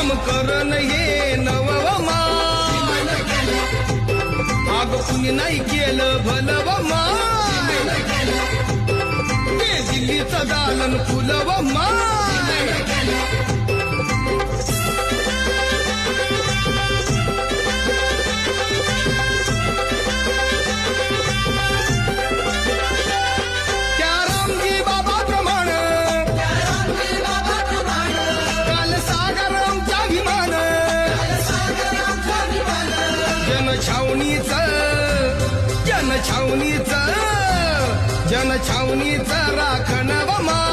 काम करन हे नवमान अग कुणी नाही केलं भलव मान ते दिल्लीचं दालन फुलव मान त्या रामजी बाबा प्रमाण काल सागर आमचा विमान जनछावणीच राखण व मान